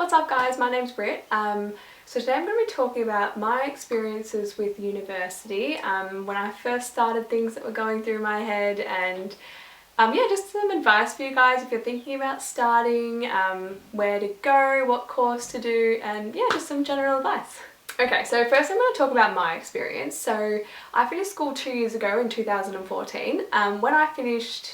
What's up guys, my name's Britt. So today I'm going to be talking about my experiences with university, when I first started, things that were going through my head, and yeah, just some advice for you guys if you're thinking about starting, where to go, what course to do, and yeah, just some general advice. Okay, so first I'm going to talk about my experience. So I finished school 2 years ago in 2014. When I finished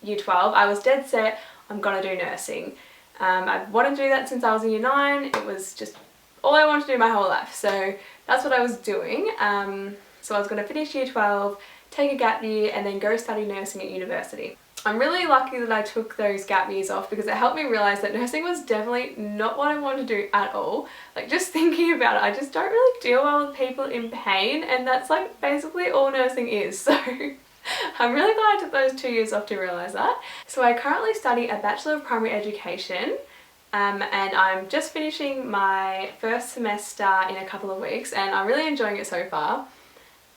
year 12, I was dead set I'm going to do nursing. I've wanted to do that since I was in year 9. It was just all I wanted to do my whole life, so that's what I was doing. So I was going to finish year 12, take a gap year, and then go study nursing at university. I'm really lucky that I took those gap years off because it helped me realise that nursing was definitely not what I wanted to do at all. Like, just thinking about it, I just don't really deal well with people in pain, and that's like basically all nursing is, so I'm really glad I took those 2 years off to realise that. So I currently study a Bachelor of Primary Education, and I'm just finishing my first semester in a couple of weeks, and I'm really enjoying it so far.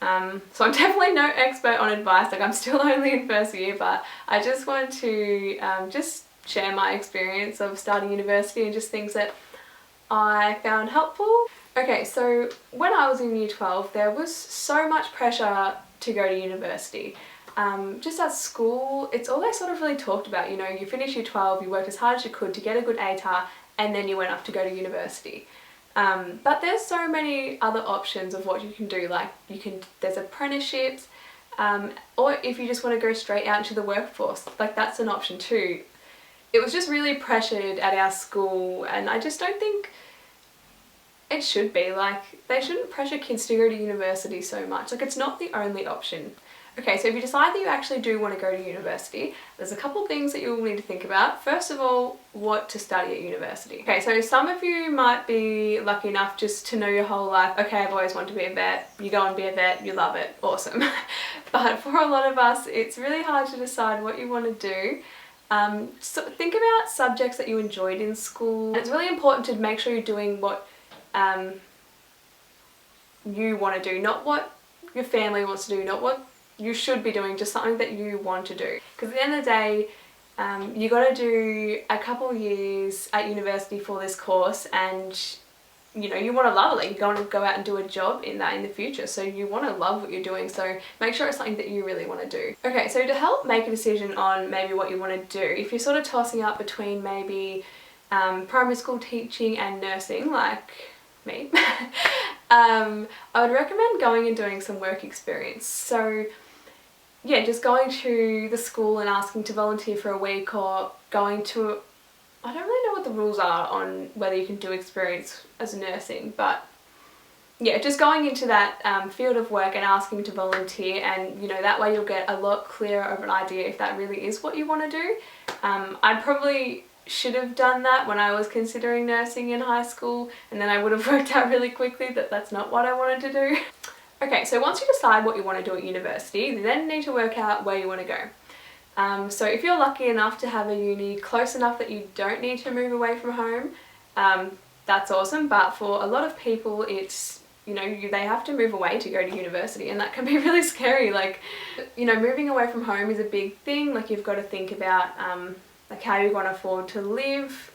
So I'm definitely no expert on advice, like I'm still only in first year, but I just want to just share my experience of starting university and just things that I found helpful. Okay, so when I was in year 12, there was so much pressure to go to university. Just at school, it's all they sort of really talked about, you know, you finish year 12, you worked as hard as you could to get a good ATAR, and then you went off to go to university. But there's so many other options of what you can do, like there's apprenticeships, or if you just want to go straight out into the workforce, like that's an option too. It was just really pressured at our school, and I just don't think it should be. Like, they shouldn't pressure kids to go to university so much. Like, it's not the only option. Okay, so if you decide that you actually do want to go to university, there's a couple things that you'll need to think about. First of all, what to study at university. Okay, so some of you might be lucky enough just to know your whole life, okay, I've always wanted to be a vet, you go and be a vet, you love it, awesome. But for a lot of us, it's really hard to decide what you want to do. So think about subjects that you enjoyed in school. It's really important to make sure you're doing what you want to do, not what your family wants to do, not what you should be doing, just something that you want to do. Because at the end of the day, you got to do a couple of years at university for this course, and you know, you want to love it. Like, you're going to go out and do a job in that in the future, so you want to love what you're doing, so make sure it's something that you really want to do. Okay, so to help make a decision on maybe what you want to do, if you're sort of tossing up between maybe primary school teaching and nursing, like me, I would recommend going and doing some work experience. So yeah, just going to the school and asking to volunteer for a week, or going to, I don't really know what the rules are on whether you can do experience as nursing, but yeah, just going into that field of work and asking to volunteer, and you know, that way you'll get a lot clearer of an idea if that really is what you want to do. I probably should have done that when I was considering nursing in high school, and then I would have worked out really quickly that that's not what I wanted to do. Okay, so once you decide what you want to do at university, you then need to work out where you want to go. So if you're lucky enough to have a uni close enough that you don't need to move away from home, that's awesome. But for a lot of people, it's, you know, they have to move away to go to university, and that can be really scary. Like, you know, moving away from home is a big thing. Like, you've got to think about like how you're going to afford to live.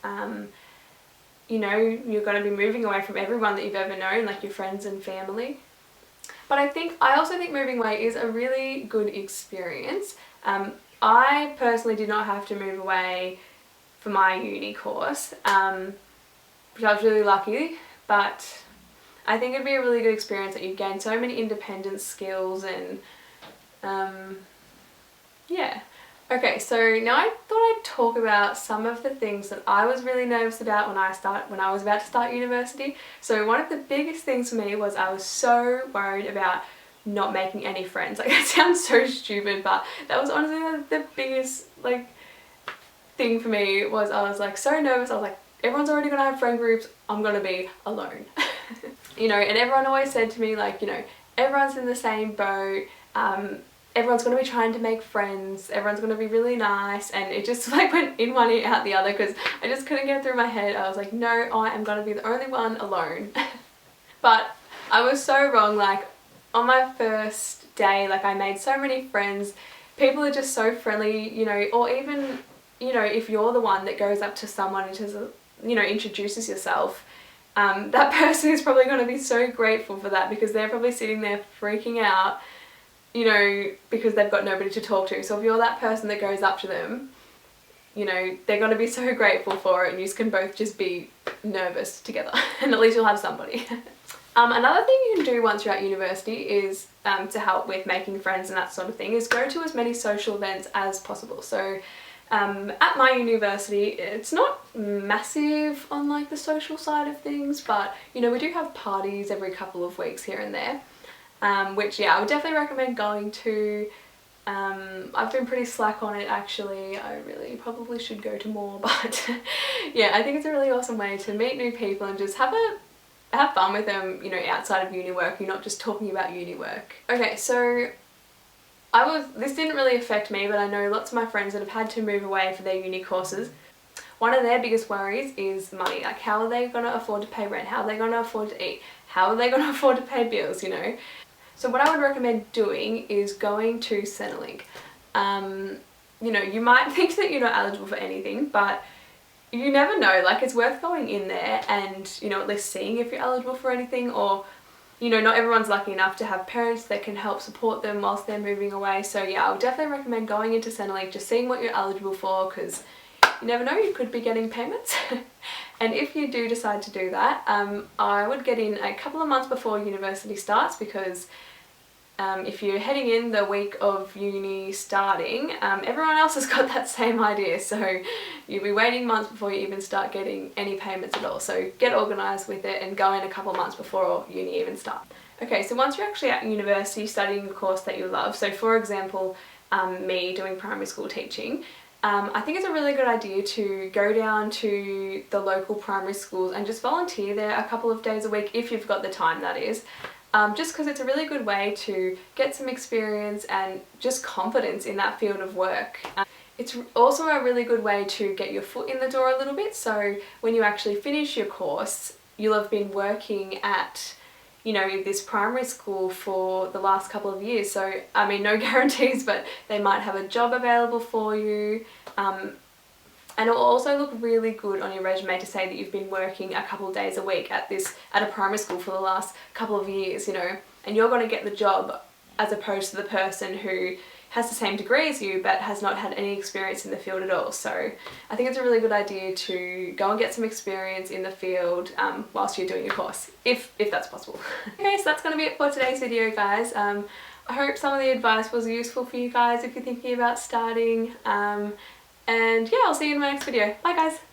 You know, you're going to be moving away from everyone that you've ever known, like your friends and family. But I also think moving away is a really good experience. I personally did not have to move away for my uni course, which I was really lucky, but I think it'd be a really good experience that you'd gain so many independent skills, and yeah. Okay, so now I thought I'd talk about some of the things that I was really nervous about when I was about to start university. So one of the biggest things for me was I was so worried about not making any friends. Like, it sounds so stupid, but that was honestly the biggest like thing for me. Was I was like so nervous. I was like, everyone's already gonna have friend groups, I'm gonna be alone. You know, and everyone always said to me, like, you know, everyone's in the same boat. Everyone's going to be trying to make friends, everyone's going to be really nice, and it just like went in one ear out the other because I just couldn't get it through my head. I was like, no, I am going to be the only one alone. But I was so wrong. Like, on my first day, like, I made so many friends. People are just so friendly, you know, or even, you know, if you're the one that goes up to someone and just you know, introduces yourself, that person is probably going to be so grateful for that, because they're probably sitting there freaking out, you know, because they've got nobody to talk to. So if you're that person that goes up to them, you know, they're going to be so grateful for it, and you can both just be nervous together and at least you'll have somebody. Another thing you can do once you're at university is, to help with making friends and that sort of thing, is go to as many social events as possible. So at my university, it's not massive on like the social side of things, but you know, we do have parties every couple of weeks here and there, which yeah, I would definitely recommend going to. I've been pretty slack on it actually. I really probably should go to more, but yeah, I think it's a really awesome way to meet new people and just have fun with them, you know, outside of uni work. You're not just talking about uni work. Okay, so this didn't really affect me, but I know lots of my friends that have had to move away for their uni courses. One of their biggest worries is money. Like, how are they going to afford to pay rent? How are they going to afford to eat? How are they going to afford to pay bills, you know? So what I would recommend doing is going to Centrelink. You know, you might think that you're not eligible for anything, but you never know. Like, it's worth going in there and, you know, at least seeing if you're eligible for anything. Or, you know, not everyone's lucky enough to have parents that can help support them whilst they're moving away. So yeah, I would definitely recommend going into Centrelink, just seeing what you're eligible for, because you never know, you could be getting payments. And if you do decide to do that, I would get in a couple of months before university starts, because if you're heading in the week of uni starting, everyone else has got that same idea, so you'll be waiting months before you even start getting any payments at all. So get organised with it and go in a couple of months before uni even starts. Okay, so once you're actually at university studying a course that you love, so for example, me doing primary school teaching, I think it's a really good idea to go down to the local primary schools and just volunteer there a couple of days a week, if you've got the time, that is. Just because it's a really good way to get some experience and just confidence in that field of work. It's also a really good way to get your foot in the door a little bit, so when you actually finish your course, you'll have been working at, you know, this primary school for the last couple of years. So, I mean, no guarantees, but they might have a job available for you. And it'll also look really good on your resume to say that you've been working a couple of days a week at a primary school for the last couple of years, you know, and you're going to get the job, as opposed to the person who has the same degree as you but has not had any experience in the field at all. So I think it's a really good idea to go and get some experience in the field whilst you're doing your course, if that's possible. Okay, so that's going to be it for today's video, guys. I hope some of the advice was useful for you guys if you're thinking about starting. And yeah, I'll see you in my next video. Bye guys!